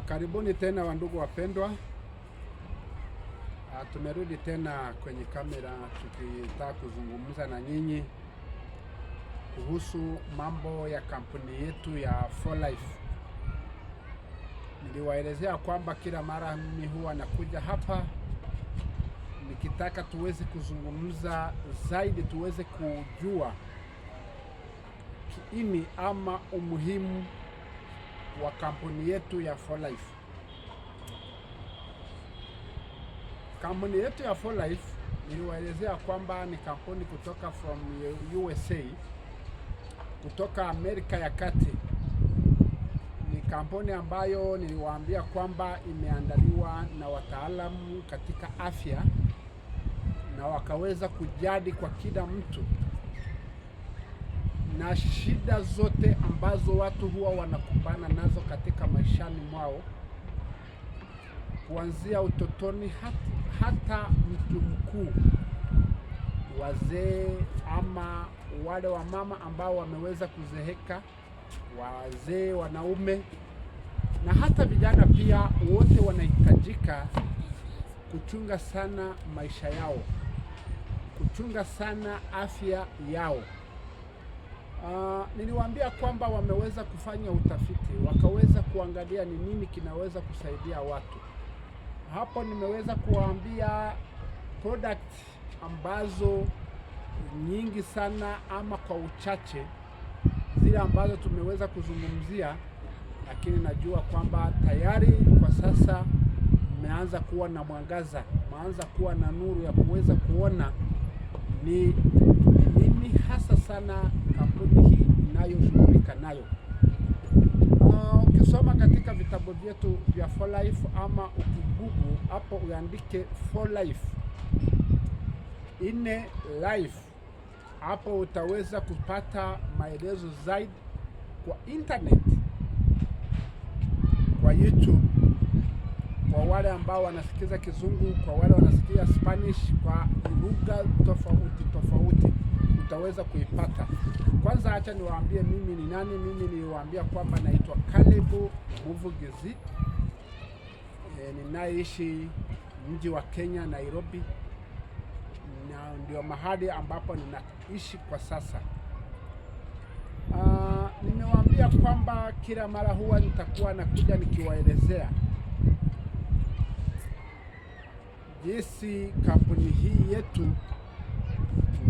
Karibuni tena wandugu wapendwa. Tumerudi tena kwenye kamera tukitaka kuzungumza na nyinyi kuhusu mambo ya kampuni yetu ya For Life. Niliwaelezea kwamba kila mara mimi huwa nakuja hapa nikitaka tuweze kuzungumza zaidi, tuweze kujua kiini ama umuhimu wa kampuni yetu ya For Life. Kampuni yetu ya For Life niliwaelezea kwamba ni kampuni kutoka from USA, kutoka Amerika ya Kati. Ni kampuni ambayo niliwaambia kwamba imeandaliwa na wataalamu katika afya na wakaweza kujadi kwa kila mtu na shida zote ambazo watu huwa wanakumbana nazo katika maishani mwao, kuanzia utotoni hata mtu mkuu, wazee ama wale wa mama ambao wameweza kuzeheka, wazee, wanaume na hata vijana pia, wote wanahitajika kuchunga sana maisha yao, kuchunga sana afya yao. Niliwaambia kwamba wameweza kufanya utafiti, wakaweza kuangalia ni nini kinaweza kusaidia watu. Hapo nimeweza kuwaambia product ambazo nyingi sana ama kwa uchache zile ambazo tumeweza kuzungumzia, lakini najua kwamba tayari kwa sasa mmeanza kuwa na mwangaza, mmeanza kuwa na nuru ya kuweza kuona ni nini hasa sana kampuni hii inayoshughulika nayo. Ukisoma katika vitabu vyetu vya For Life ama ukigugu hapo uandike For Life ine life, hapo utaweza kupata maelezo zaidi kwa internet, kwa YouTube, kwa wale ambao wanasikiza Kizungu, kwa wale wanasikia Spanish, kwa lugha tofauti utaweza kuipata. Kwanza acha niwaambie mimi ni nani. Mimi niliwaambia kwamba naitwa Caleb Muvugizi. Ninaishi mji wa Kenya, Nairobi, na ndio mahali ambapo ninaishi kwa sasa. Nimewaambia kwamba kila mara huwa nitakuwa nakuja nikiwaelezea jinsi kampuni hii yetu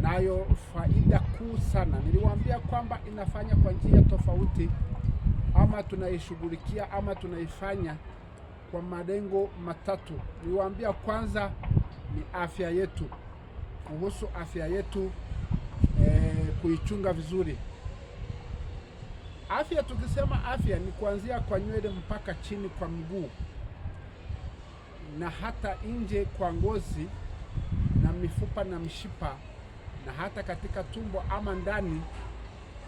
nayo faida kuu sana. Niliwaambia kwamba inafanya kwa njia tofauti, ama tunaishughulikia ama tunaifanya kwa malengo matatu. Niliwaambia kwanza ni afya yetu, kuhusu afya yetu, kuichunga vizuri. Afya, tukisema afya ni kuanzia kwa nywele mpaka chini kwa mguu na hata nje kwa ngozi na mifupa na mishipa, na hata katika tumbo ama ndani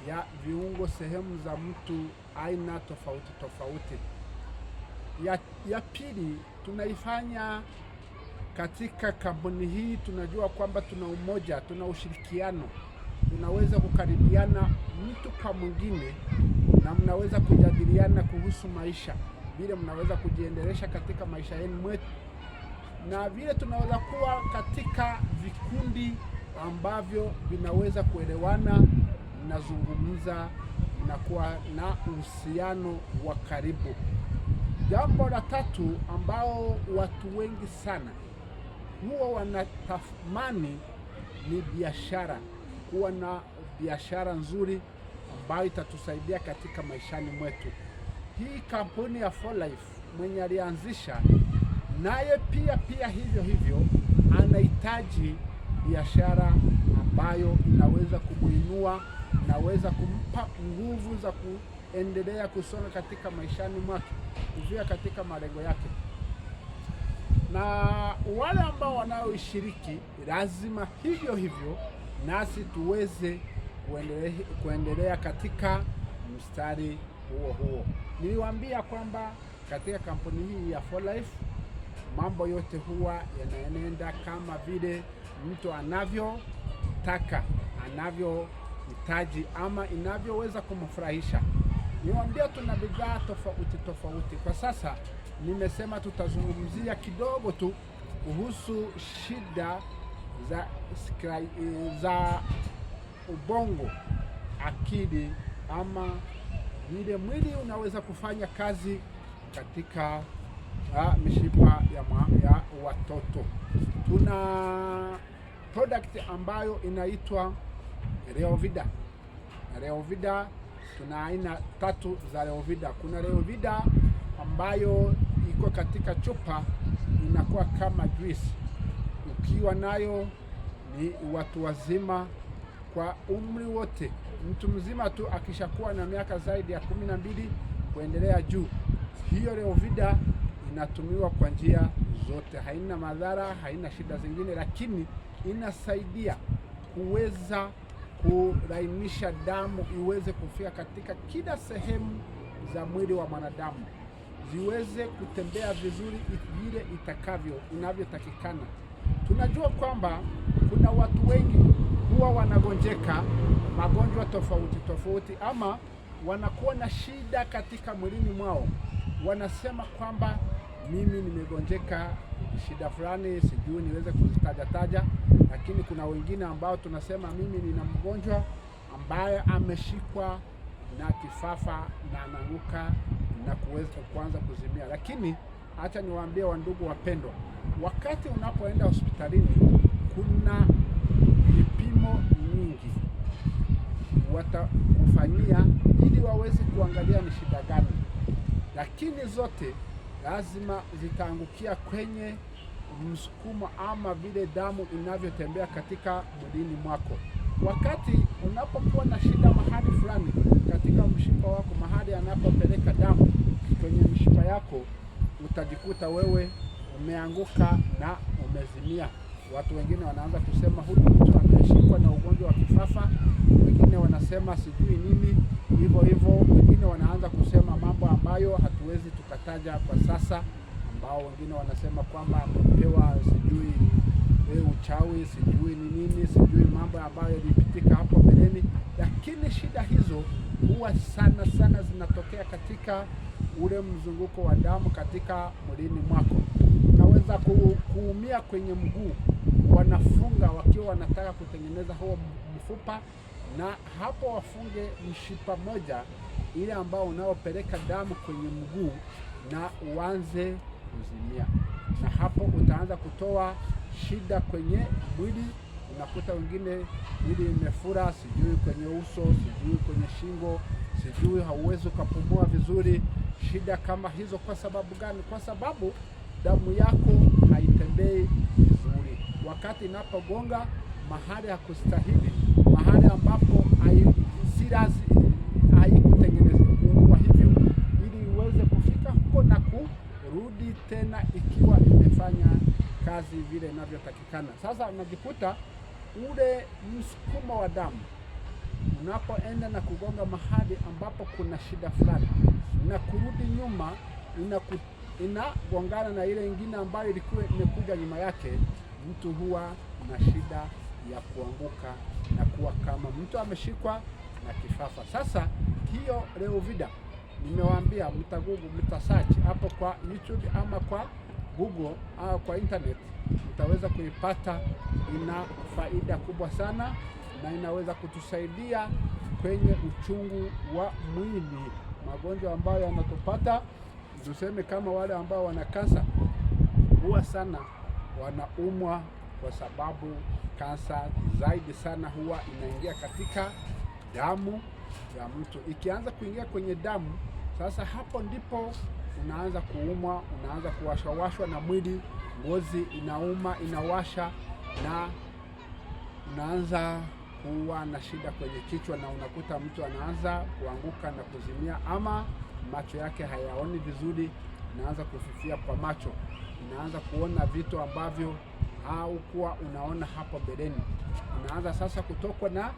ya viungo, sehemu za mtu aina tofauti. Ya pili tunaifanya katika kampuni hii, tunajua kwamba tuna umoja, tuna ushirikiano, tunaweza kukaribiana mtu kwa mwingine na mnaweza kujadiliana kuhusu maisha, vile mnaweza kujiendelesha katika maisha yenu mwetu, na vile tunaweza kuwa katika vikundi ambavyo vinaweza kuelewana, mnazungumza na kuwa na uhusiano wa karibu. Jambo la tatu ambao watu wengi sana huwa wanatamani ni biashara, kuwa na biashara nzuri ambayo itatusaidia katika maishani mwetu. Hii kampuni ya For Life mwenye alianzisha naye pia hivyo anahitaji biashara ambayo inaweza kumuinua, inaweza kumpa nguvu za kuendelea kusonga katika maishani mwake, kufika katika malengo yake. Na wale ambao wanaoishiriki lazima hivyo nasi tuweze kuendelea katika mstari huo. Niliwaambia kwamba katika kampuni hii ya For Life mambo yote huwa yanaenenda kama vile mtu anavyotaka, anavyohitaji ama inavyoweza kumfurahisha. Niwaambia tuna bidhaa tofauti. Kwa sasa nimesema tutazungumzia kidogo tu kuhusu shida za ubongo, akili, ama vile mwili unaweza kufanya kazi katika mishipa ya watoto. Tuna product ambayo inaitwa Reovida. Reovida, tuna aina 3 za Reovida. Kuna Reovida ambayo iko katika chupa, inakuwa kama juice. Ukiwa nayo ni watu wazima kwa umri wote. Mtu mzima tu akishakuwa na miaka zaidi ya 12 kuendelea juu. Hiyo Reovida inatumiwa kwa njia zote, haina madhara, haina shida zingine, lakini inasaidia kuweza kulainisha damu iweze kufika katika kila sehemu za mwili wa mwanadamu, ziweze kutembea vizuri vile inavyotakikana. Tunajua kwamba kuna watu wengi huwa wanagonjeka magonjwa tofauti, ama wanakuwa na shida katika mwilini mwao. Wanasema kwamba mimi nimegonjeka shida fulani, sijui niweze kuzitaja, lakini kuna wengine ambao tunasema mimi nina mgonjwa ambaye ameshikwa na kifafa na ananuka na kuweza kuanza kuzimia. Lakini acha niwaambie wandugu wapendwa, wakati unapoenda hospitalini kuna vipimo nyingi watakufanyia ili waweze kuangalia ni shida gani, lakini zote lazima zitaangukia kwenye msukumo ama vile damu inavyotembea katika mwilini mwako. Wakati unapokuwa na shida mahali fulani katika mshipa wako, mahali anapopeleka damu kwenye mshipa yako, utajikuta wewe umeanguka na umezimia. Watu wengine wanaanza kusema huyu mtu ameshikwa na ugonjwa wa kifafa, wengine wanasema sijui nini hivyo. Wengine wanaanza kusema mambo ambayo hatuwezi tukataja kwa sasa, ambao wengine wanasema kwamba amepewa sijui uchawi, sijui ni nini, sijui mambo ambayo yalipitika hapo mbeleni. Lakini shida hizo huwa sana zinatokea katika ule mzunguko wa damu katika mwilini mwako. Unaweza kuumia kwenye mguu, wanafunga wakiwa wanataka kutengeneza huo mfupa, na hapo wafunge mshipa moja ile ambao unaopeleka damu kwenye mguu na uanze kuzimia, na hapo utaanza kutoa shida kwenye mwili. Unakuta wengine mwili imefura, sijui kwenye uso, sijui kwenye shingo, sijui hauwezi kupumua vizuri. Shida kama hizo kwa sababu gani? Kwa sababu damu yako haitembei vizuri. Wakati inapogonga mahali hakustahili, mahali ambapo haikutengenezwa. Kwa hivyo ili iweze kufika huko na kurudi tena ikiwa imefanya kazi vile inavyotakikana. Sasa unajikuta ule msukumo wa damu unapoenda na kugonga mahali ambapo kuna shida fulani na kurudi nyuma, inagongana na ile ingine ambayo ilikuwa imekuja nyuma yake, mtu huwa na shida ya kuanguka na kuwa kama mtu ameshikwa na kifafa. Sasa hiyo Reovida nimewaambia, mtasearch hapo kwa YouTube ama kwa Google au kwa internet, mtaweza kuipata. Ina faida kubwa sana na inaweza kutusaidia kwenye uchungu wa mwili, magonjwa ambayo yanatupata. Tuseme kama wale ambao wana kansa, huwa sana wanaumwa kwa sababu kansa zaidi sana huwa inaingia katika damu ya mtu. Ikianza kuingia kwenye damu, sasa hapo ndipo unaanza kuumwa, unaanza kuwashwa na mwili, ngozi inauma, inawasha, na unaanza kuwa na shida kwenye kichwa, na unakuta mtu anaanza kuanguka na kuzimia, ama macho yake hayaoni vizuri, unaanza kufifia kwa macho, unaanza kuona vitu ambavyo haukuwa unaona hapo mbeleni, unaanza sasa kutokwa na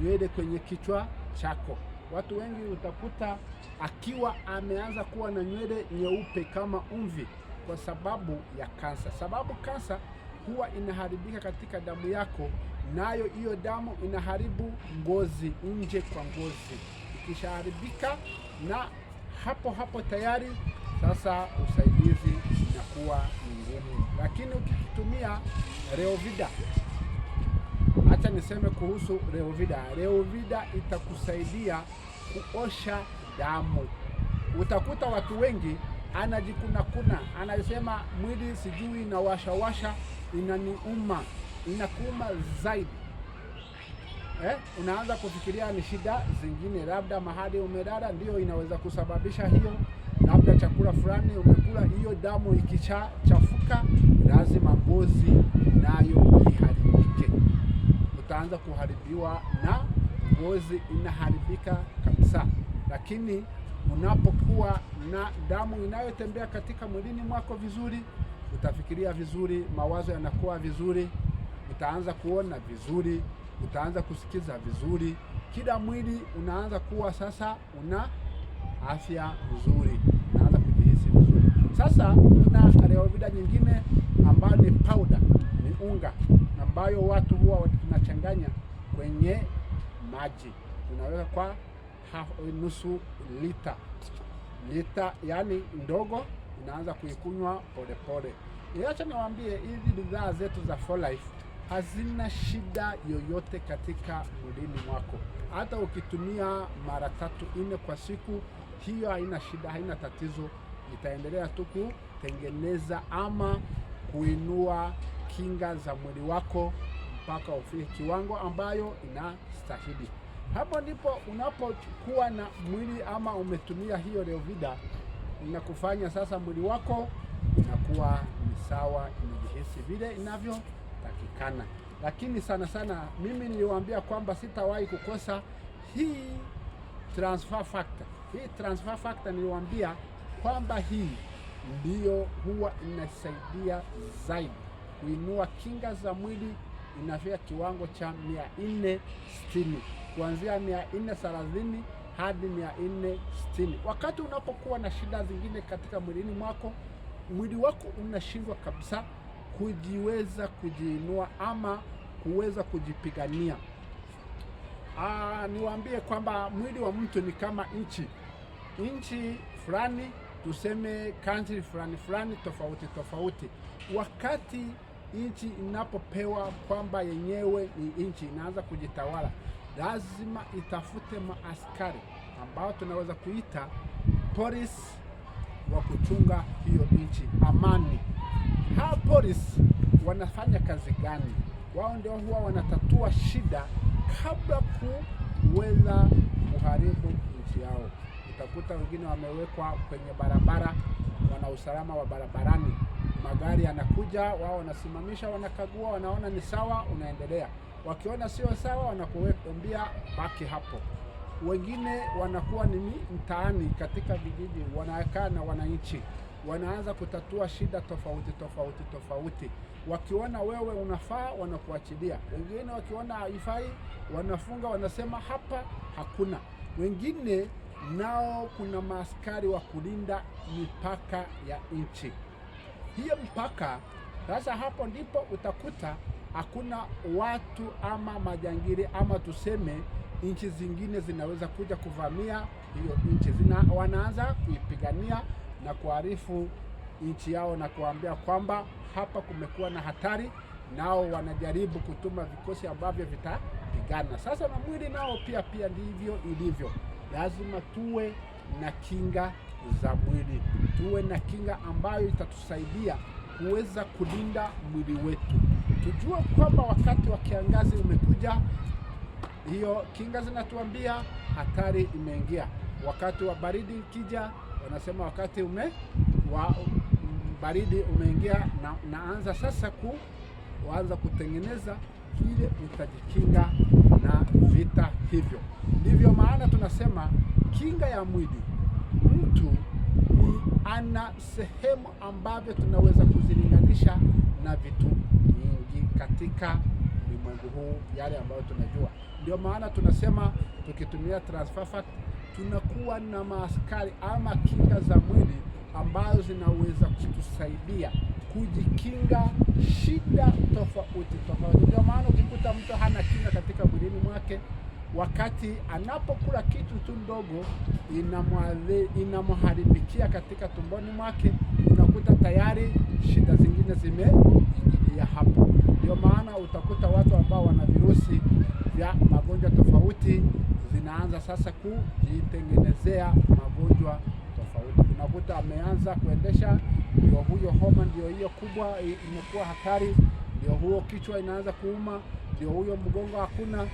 nywele kwenye kichwa chako. Watu wengi utakuta akiwa ameanza kuwa na nywele nyeupe kama umvi kwa sababu ya kansa. Sababu kansa huwa inaharibika katika damu yako, nayo hiyo damu inaharibu ngozi, nje kwa ngozi. Ikishaharibika na hapo hapo tayari sasa usaidizi inakuwa ngumu. Lakini ukitumia Reovida, acha niseme kuhusu Reovida. Reovida itakusaidia kuosha damu. Utakuta watu wengi anajikuna, anasema mwili sijui na washa inaniuma, inakuuma zaidi. Unaanza kufikiria ni shida zingine, labda mahali umelala ndio inaweza kusababisha hiyo, labda chakula fulani umekula, hiyo damu ikichafuka lazima ngozi nayo iharibike. Utaanza kuharibiwa na ngozi inaharibika kabisa. Lakini unapokuwa na damu inayotembea katika mwilini mwako vizuri, utafikiria vizuri, mawazo yanakuwa vizuri, utaanza kuona vizuri, utaanza kusikiza vizuri, kila mwili unaanza kuwa sasa una afya nzuri, unaanza kujihisi vizuri. Sasa kuna Reovida nyingine ambayo ni powder, ni unga ambayo watu huwa tunachanganya kwenye maji, unaweka kwa nusu lita yani ndogo, unaanza kuikunywa polepole. Acha niwaambie, hizi bidhaa zetu za 4Life hazina shida yoyote katika mwilini mwako. Hata ukitumia mara 3-4 kwa siku, hiyo haina shida, haina tatizo. Itaendelea tu kutengeneza ama kuinua kinga za mwili wako mpaka ufike kiwango ambayo inastahili. Hapo ndipo unapokuwa na mwili ama umetumia hiyo Reovida, inakufanya sasa mwili wako unakuwa ni sawa, inajihisi vile inavyotakikana. Lakini sana sana mimi niliwaambia kwamba sitawahi kukosa hii transfer factor. Hii transfer factor niliwaambia kwamba hii ndiyo huwa inasaidia zaidi kuinua kinga za mwili, inafika kiwango cha 460, kuanzia 430 hadi 460. Wakati unapokuwa na shida zingine katika mwilini mwako, mwili wako unashindwa kabisa kujiweza kujiinua ama kuweza kujipigania. Niwaambie kwamba mwili wa mtu ni kama nchi fulani, tuseme country fulani tofauti. Wakati nchi inapopewa kwamba yenyewe ni nchi, inaanza kujitawala, lazima itafute maaskari ambao tunaweza kuita polisi wa kuchunga hiyo nchi, amani. Hao polisi wanafanya kazi gani? Wao ndio huwa wanatatua shida kabla kuweza kuharibu nchi yao. Utakuta wengine wamewekwa kwenye barabara, wana usalama wa barabarani, magari yanakuja, wao wanasimamisha, wanakagua, wanaona ni sawa, unaendelea. Wakiona sio sawa, wanakuambia baki hapo. Wengine wanakuwa ni mtaani katika vijiji, wanakaa na wananchi, wanaanza kutatua shida tofauti. Wakiona wewe unafaa, wanakuachilia. Wengine wakiona haifai, wanafunga, wanasema hapa hakuna. Wengine nao kuna maaskari wa kulinda mipaka ya nchi. Hiyo mpaka sasa, hapo ndipo utakuta hakuna watu ama majangili ama tuseme nchi zingine zinaweza kuja kuvamia hiyo nchi. Wanaanza kuipigania na kuarifu nchi yao na kuambia kwamba hapa kumekuwa na hatari, nao wanajaribu kutuma vikosi ambavyo vitapigana. Sasa na mwili nao pia ndivyo ilivyo. Lazima tuwe na kinga za mwili, tuwe na kinga ambayo itatusaidia kuweza kulinda mwili wetu. Tujue kwamba wakati wa kiangazi umekuja, hiyo kinga zinatuambia hatari imeingia. Wakati wa baridi ikija, wanasema wakati baridi umeingia, na naanza sasa kuanza kutengeneza vile utajikinga na vita hivyo. Ndivyo maana tunasema kinga ya mwili, mtu ana sehemu ambavyo tunaweza kuzilinganisha na vitu nyingi katika ulimwengu huu, yale ambayo tunajua. Ndio maana tunasema tukitumia transfer factor tunakuwa na maaskari ama kinga za mwili ambazo zinaweza kutusaidia kujikinga shida tofauti. Ndio maana ukikuta mtu hana kinga katika mwilini mwake, wakati anapokula kitu tu ndogo inamharibikia katika tumboni mwake, unakuta tayari shida zingine zimeingilia hapo. Ndio maana utakuta watu ambao wana virusi vya magonjwa tofauti zinaanza sasa kujitengenezea magonjwa tofauti. Unakuta ameanza kuendesha, ndio huyo homa ndio hiyo kubwa imekuwa hatari, ndio huo kichwa inaanza kuuma, ndio huyo mgongo hakuna.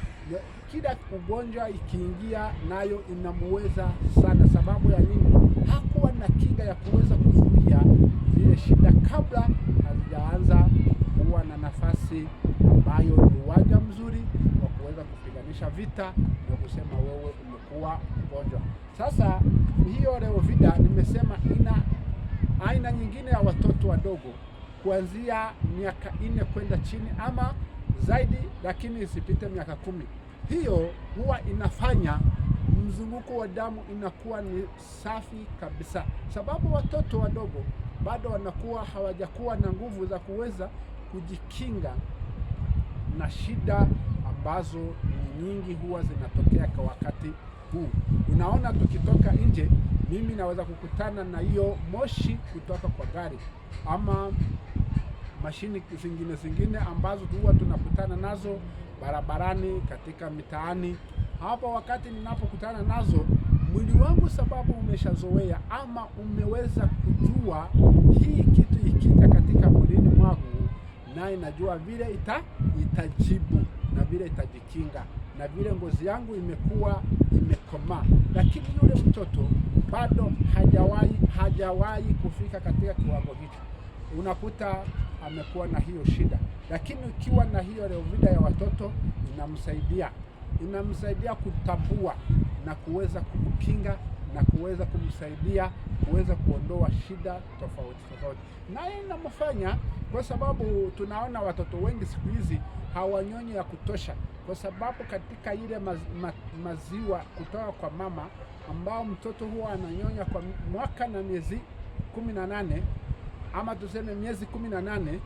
Kila ugonjwa ikiingia nayo inamuweza sana. Sababu ya nini? Hakuwa na kinga ya kuweza kuzuia zile shida kabla hazijaanza kuwa na nafasi ambayo ni uwanja mzuri wa kuweza kupiganisha vita na kusema wewe umekuwa mgonjwa. Sasa hiyo Reovida nimesema ina aina nyingine ya watoto wadogo kuanzia miaka 4 kwenda chini ama zaidi, lakini isipite miaka 10. Hiyo huwa inafanya mzunguko wa damu inakuwa ni safi kabisa, sababu watoto wadogo bado wanakuwa hawajakuwa na nguvu za kuweza kujikinga na shida ambazo ni nyingi huwa zinatokea kwa wakati huu. Unaona, tukitoka nje, mimi naweza kukutana na hiyo moshi kutoka kwa gari ama mashini zingine ambazo huwa tunakutana nazo barabarani, katika mitaani. Hapo wakati ninapokutana nazo, mwili wangu sababu umeshazoea ama umeweza kujua hii kitu ikija katika mwilini mwangu, na inajua vile itajibu na vile itajikinga, na vile ngozi yangu imekuwa imekomaa. Lakini yule mtoto bado hajawahi kufika katika kiwango hicho, unakuta amekuwa na hiyo shida. Lakini ukiwa na hiyo Reovida ya watoto inamsaidia kutambua na kuweza kumkinga na kuweza kumsaidia kuweza kuondoa shida tofauti. Na inamfanya, kwa sababu tunaona watoto wengi siku hizi hawanyonyi ya kutosha, kwa sababu katika ile maziwa kutoka kwa mama ambao mtoto huwa ananyonya kwa mwaka na miezi 18 ama tuseme miezi 18,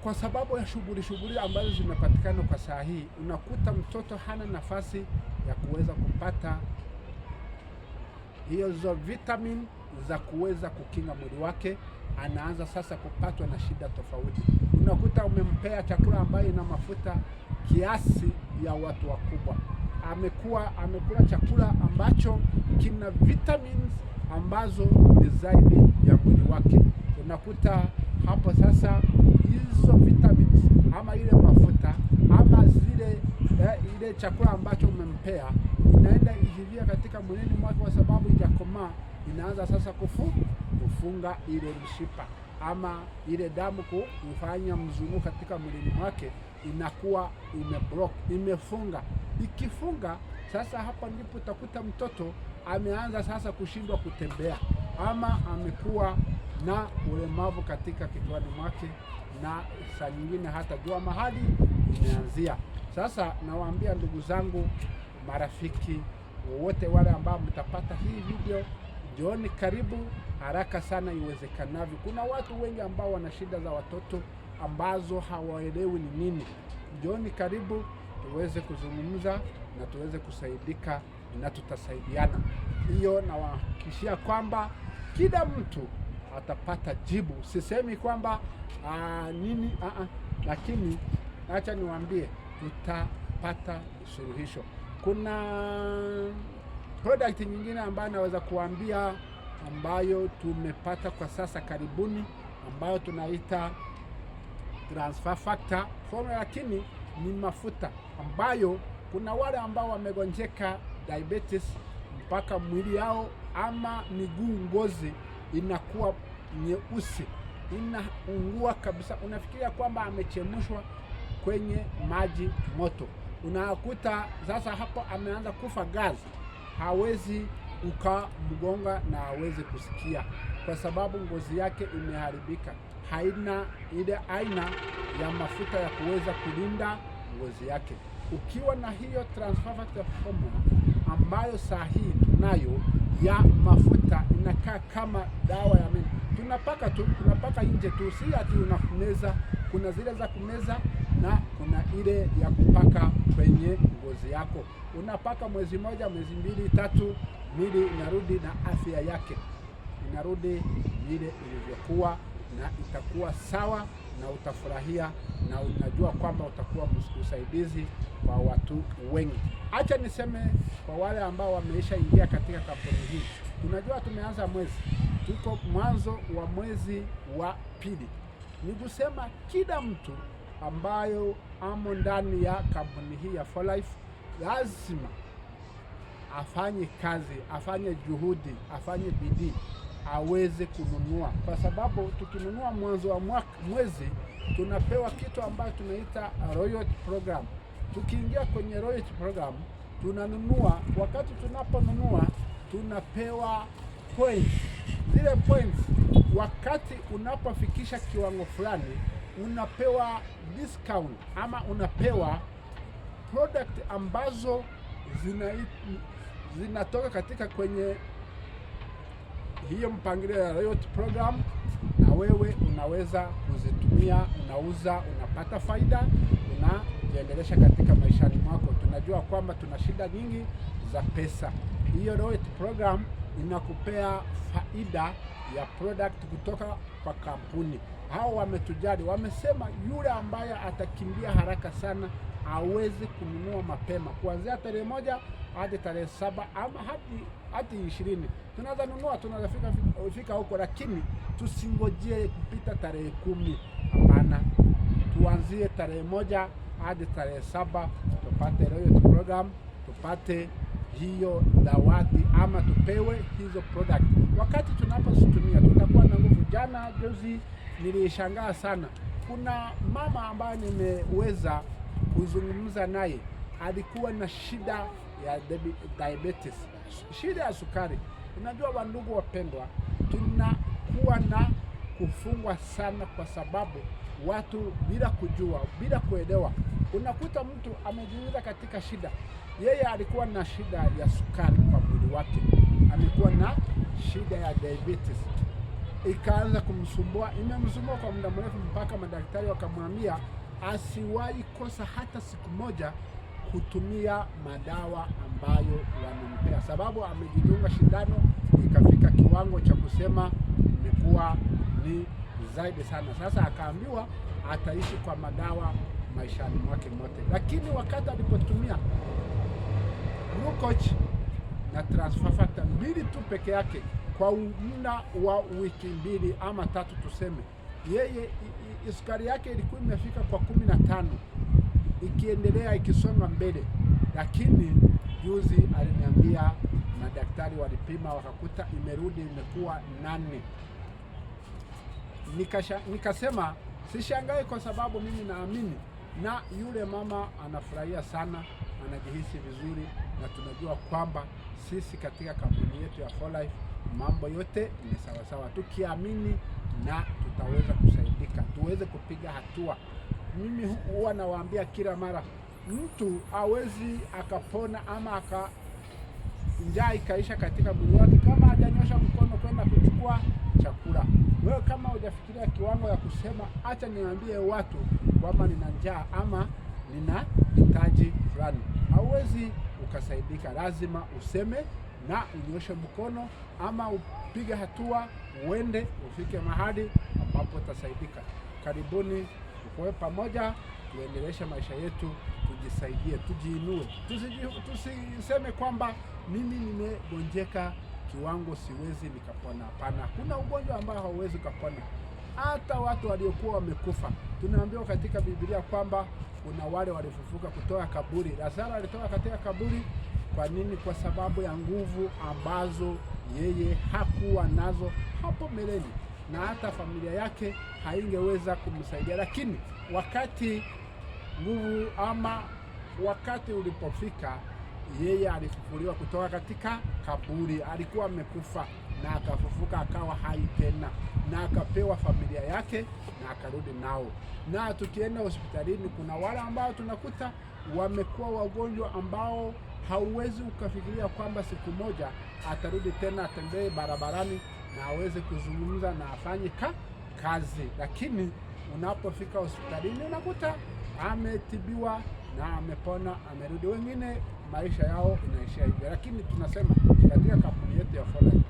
kwa sababu ya shughuli ambazo zimepatikana kwa saa hii, unakuta mtoto hana nafasi ya kuweza kupata hizo vitamin za kuweza kukinga mwili wake. Anaanza sasa kupatwa na shida tofauti. Unakuta umempea chakula ambayo ina mafuta kiasi ya watu wakubwa, amekula chakula ambacho kina vitamins ambazo ni zaidi ya mwili wake. Unakuta hapo sasa hizo vitamins ama ile mafuta ama ile chakula ambacho umempea inaenda ijivia katika mwilini mwake, kwa sababu ijakomaa inaanza sasa kufunga ile mshipa ama ile damu kufanya mzunguko katika mwilini mwake, inakuwa imefunga. Ikifunga sasa, hapa ndipo utakuta mtoto ameanza sasa kushindwa kutembea ama amekuwa na ulemavu katika kichwani mwake, na saa nyingine hata jua mahali imeanzia. Sasa nawaambia ndugu zangu, marafiki wote wale ambao mtapata hii video, jioni karibu haraka sana iwezekanavyo. Kuna watu wengi ambao wana shida za watoto ambazo hawaelewi ni nini. Jioni karibu tuweze kuzungumza na tuweze kusaidika na tutasaidiana. Hiyo nawahakikishia kwamba kila mtu atapata jibu. Sisemi kwamba lakini acha niwaambie tutapata suluhisho. Kuna product nyingine ambayo naweza kuambia ambayo tumepata kwa sasa karibuni, ambayo tunaita transfer factor formula, lakini ni mafuta ambayo kuna wale ambao wamegonjeka diabetes mpaka mwili yao ama miguu, ngozi inakuwa nyeusi, inaungua kabisa. Unafikiria kwamba amechemshwa kwenye maji moto. Unakuta sasa hapo ameanza kufa gazi, hawezi ukamgonga na hawezi kusikia, kwa sababu ngozi yake imeharibika, haina ile aina ya mafuta ya kuweza kulinda ngozi yake. Ukiwa na hiyo transfer factor formula ambayo saa hii tunayo ya mafuta, inakaa kama dawa ya meno. Tunapaka nje tu, si ati unakumeza. Kuna zile za kumeza na kuna ile ya kupaka kwenye ngozi yako. Unapaka mwezi moja, mwezi mbili, tatu, mwili inarudi na afya yake inarudi vile ilivyokuwa, na itakuwa sawa na utafurahia, na unajua kwamba utakuwa usaidizi kwa watu wengi. Acha niseme kwa wale ambao wameisha ingia katika kampuni hii, tunajua tumeanza mwezi, tuko mwanzo wa mwezi wa pili. Ni kusema kila mtu ambayo amo ndani ya kampuni hii ya 4Life lazima afanye kazi, afanye juhudi, afanye bidii aweze kununua, kwa sababu tukinunua mwanzo wa mwezi tunapewa kitu ambacho tunaita royalty program. Tukiingia kwenye royalty program tunanunua, wakati tunaponunua tunapewa points. Zile points wakati unapofikisha kiwango fulani unapewa discount, ama unapewa product ambazo zinatoka katika kwenye hiyo mpangilio ya royalty program, na wewe unaweza kuzitumia, unauza, unapata faida, unajiendelesha katika maishani mwako. Tunajua kwamba tuna shida nyingi za pesa. Hiyo royalty program inakupea faida ya product kutoka kwa kampuni. Hao wametujali, wamesema yule ambaye atakimbia haraka sana aweze kununua mapema, kuanzia tarehe 1 hadi tarehe 7 ama hadi 20. Tunaweza nunua, tunaweza fika huko, lakini tusingojee kupita tarehe 10. Hapana, tuanzie tarehe 1 hadi tarehe 7 tupate royalty program, tupate hiyo dawati ama tupewe hizo product. Wakati tunapozitumia tutakuwa na nguvu. Jana juzi nilishangaa sana, kuna mama ambaye nimeweza kuzungumza naye, alikuwa na shida ya diabetes, shida ya sukari. Unajua wandugu wapendwa, tunakuwa na kufungwa sana kwa sababu watu bila kujua, bila kuelewa. Unakuta mtu amejiingiza katika shida. Yeye alikuwa na shida ya sukari kwa mwili wake, alikuwa na shida ya diabetes, ikaanza kumsumbua, imemsumbua kwa muda mrefu, mpaka madaktari wakamwambia asiwahi kosa hata siku moja kutumia madawa ambayo wanampea, sababu amejidunga shindano ikafika kiwango cha kusema imekuwa ni zaidi sana. Sasa akaambiwa ataishi kwa madawa maishani mwake mote, lakini wakati alipotumia glucose na transfer factor 2 tu peke yake kwa muda wa wiki 2 ama 3 tuseme, yeye sukari yake ilikuwa imefika kwa 15, ikiendelea ikisonga mbele. Lakini juzi aliniambia madaktari walipima wakakuta imerudi imekuwa 8. Nikasema sishangai, kwa sababu mimi naamini, na yule mama anafurahia sana, anajihisi vizuri, na tunajua kwamba sisi katika kampuni yetu ya 4Life mambo yote ni sawa sawa, tukiamini na tutaweza kusaidika, tuweze kupiga hatua. Mimi huwa nawaambia kila mara, mtu hawezi akapona ama njaa ikaisha katika mwili wake kama hajanyosha mkono kwenda kuchukua chakula. Wewe kama hujafikiria kiwango ya kusema acha niambie watu kwamba nina njaa ama nina hitaji fulani, hauwezi ukasaidika. Lazima useme na unyoshe mkono, ama upige hatua, uende ufike mahali ambapo utasaidika. Karibuni tukoe pamoja, tuendeleshe maisha yetu, tujisaidie, tujiinue. Tusiseme kwamba mimi nimegonjeka kiwango siwezi nikapona. Hapana, kuna ugonjwa ambao hauwezi kupona. Hata watu waliokuwa wamekufa, tunaambiwa katika Biblia kwamba kuna wale walifufuka kutoka kaburi. Lazaro alitoka katika kaburi. Kwa nini? Kwa sababu ya nguvu ambazo yeye hakuwa nazo hapo mbeleni, na hata familia yake haingeweza kumsaidia. Lakini wakati nguvu ama wakati ulipofika, yeye alifufuliwa kutoka katika kaburi. Alikuwa amekufa na akafufuka, akawa hai tena, na akapewa familia yake na akarudi nao. Na tukienda hospitalini, kuna wale ambao tunakuta wamekuwa wagonjwa ambao hauwezi ukafikiria kwamba siku moja atarudi tena, atembee barabarani na aweze kuzungumza na afanye kazi. Lakini unapofika hospitalini unakuta ametibiwa na amepona, amerudi. Wengine maisha yao inaishia hivyo, lakini tunasema katika kampuni yetu ya 4Life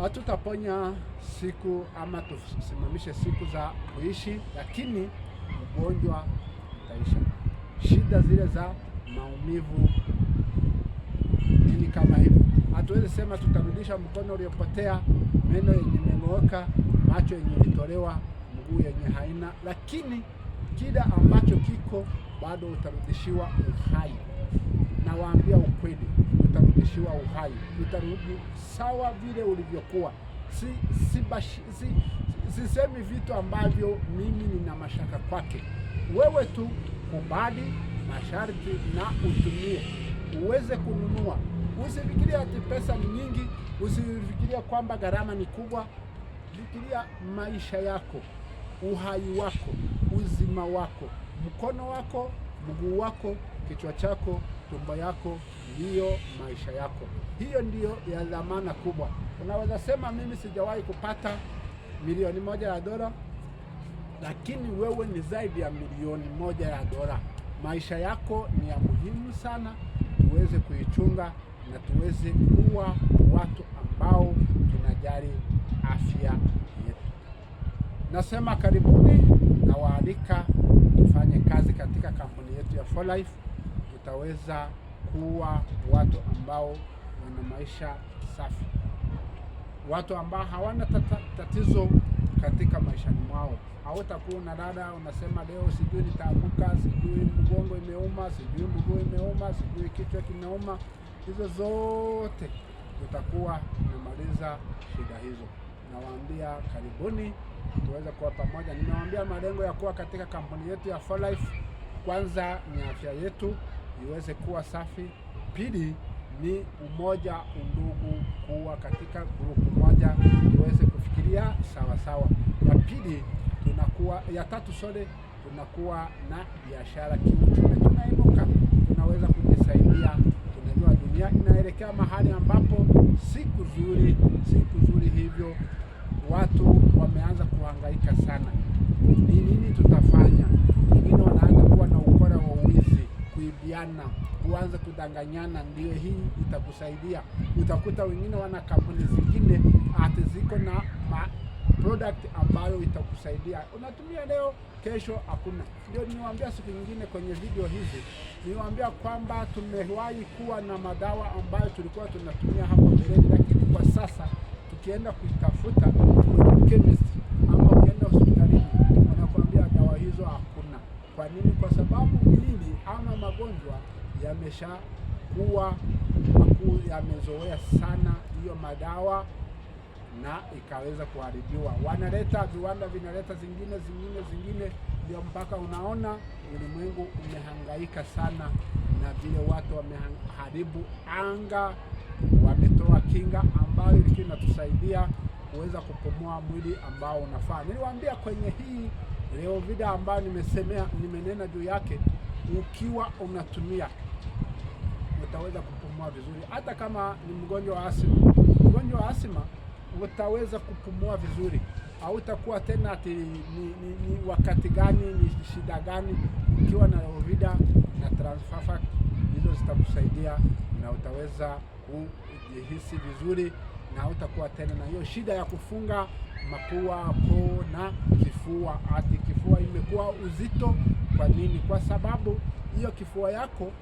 hatutaponya siku ama tusimamishe siku za kuishi, lakini ugonjwa utaisha. Shida zile za maumivu nini kama hivyo, hatuwezi sema tutarudisha mkono uliopotea, meno yenye imeng'ooka, macho yenye ilitolewa, mguu yenye haina, lakini kila ambacho kiko bado utarudishiwa uhai. Na waambia ukweli, utarudishiwa uhai, utarudi sawa vile ulivyokuwa. Sisemi vitu ambavyo mimi nina mashaka kwake. Wewe tu kubali masharti na utumie uweze kununua. Usifikirie ati pesa ni nyingi, usifikirie kwamba gharama ni kubwa. Fikiria maisha yako, uhai wako, uzima wako, mkono wako, mguu wako, kichwa chako, tumbo yako, ndiyo maisha yako. Hiyo ndiyo ya dhamana kubwa. Unaweza sema mimi sijawahi kupata milioni moja ya dola, lakini wewe ni zaidi ya milioni moja ya dola. Maisha yako ni ya muhimu sana, tuweze kuichunga na tuweze kuwa watu ambao tunajali afya yetu. Nasema karibuni, na waalika tufanye kazi katika kampuni yetu ya 4Life. Tutaweza kuwa watu ambao wana maisha safi, watu ambao hawana tatizo katika maisha mwao. Hautakuwa unalala unasema leo sijui nitaanguka, sijui mgongo imeuma, sijui mguu imeuma, sijui kichwa kimeuma. Hizo zote utakuwa umemaliza shida hizo. Nawaambia karibuni tuweze kuwa pamoja. Nimewaambia malengo ya kuwa katika kampuni yetu ya 4Life. Kwanza ni afya yetu iweze kuwa safi. Pili ni umoja, undugu, kuwa katika grupu moja, tuweze kufikiria sawa sawa. Ya pili ya tatu tunakuwa na biashara kiuchumi, tunainuka, tunaweza kujisaidia. Tunajua dunia inaelekea mahali ambapo siku zuri hivyo watu wameanza kuhangaika sana. Ni nini tutafanya? Wengine wanaanza kuwa na ukora wa uwizi, kuibiana, kuanza kudanganyana. Ndio hii itakusaidia. Utakuta wengine wana kampuni zingine ati ziko na product ambayo itakusaidia. Unatumia leo, kesho hakuna. Ndio niwaambia siku nyingine kwenye video hizi, niwaambia kwamba tumewahi kuwa na madawa ambayo tulikuwa tunatumia hapo mbeleni, lakini kwa sasa tukienda kuitafuta kwenye chemist ama ukienda hospitalini wanakuambia dawa hizo hakuna. Kwa nini? Kwa sababu mwili ama magonjwa yameshakuwa makuu, yamezoea sana hiyo madawa na ikaweza kuharibiwa. Wanaleta viwanda vinaleta zingine, ndio mpaka unaona ulimwengu umehangaika sana, na vile watu wameharibu anga, wametoa kinga ambayo ilikuwa inatusaidia kuweza kupumua mwili ambao unafaa. Niliwaambia kwenye hii leo video ambayo nimenena juu yake, ukiwa unatumia utaweza kupumua vizuri. Hata kama ni mgonjwa wa asima utaweza kupumua vizuri. Hautakuwa tena ati ni wakati gani, ni shida gani. Ukiwa na Lovida na Transfafac, hizo zitakusaidia na utaweza kujihisi vizuri, na hautakuwa tena na hiyo shida ya kufunga mapua, koo na kifua. Ati kifua imekuwa uzito. Kwa nini? Kwa sababu hiyo kifua yako,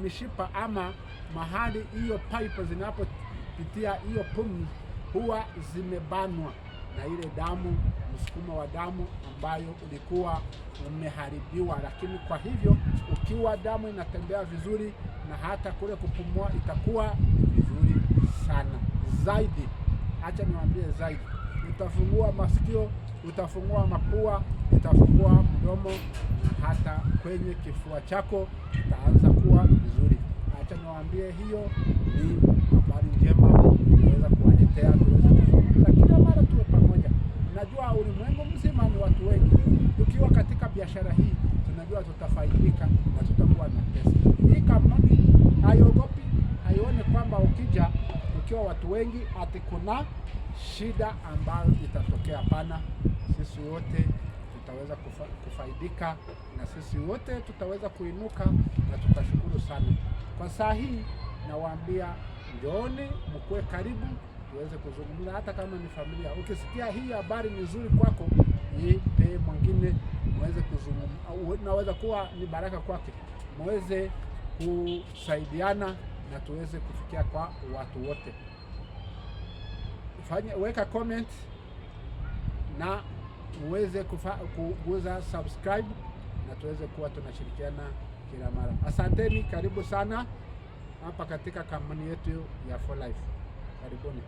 mishipa ama mahali hiyo pipe zinapopitia hiyo pumzi huwa zimebanwa na ile damu, msukumo wa damu ambayo ulikuwa umeharibiwa. Lakini kwa hivyo ukiwa damu inatembea vizuri, na hata kule kupumua itakuwa vizuri sana zaidi. Acha niwaambie zaidi, utafungua masikio, utafungua mapua, utafungua mdomo, na hata kwenye kifua chako itaanza kuwa vizuri. Acha niwaambie hiyo ni habari njema tunaweza kuwaletea, tuweze kila mara tuwe pamoja. Najua ulimwengu mzima ni watu wengi. Tukiwa katika biashara hii tunajua tutafaidika na tutakuwa na pesa. Hii kampuni haiogopi, haione kwamba ukija ukiwa watu wengi ati kuna shida ambayo itatokea. Hapana, sisi wote tutaweza kufaidika, na sisi wote tutaweza kuinuka na tutashukuru sana. Kwa saa hii nawaambia njooni, mkuwe karibu tuweze kuzungumza, hata kama ni familia. Ukisikia hii habari ni nzuri kwako, ipe mwingine, muweze kuzungumza, naweza kuwa ni baraka kwake, muweze kusaidiana na tuweze kufikia kwa watu wote. Weka comment na uweze kuguza subscribe na tuweze kuwa tunashirikiana kila mara. Asanteni, karibu sana hapa katika kampuni yetu ya For Life. Karibuni.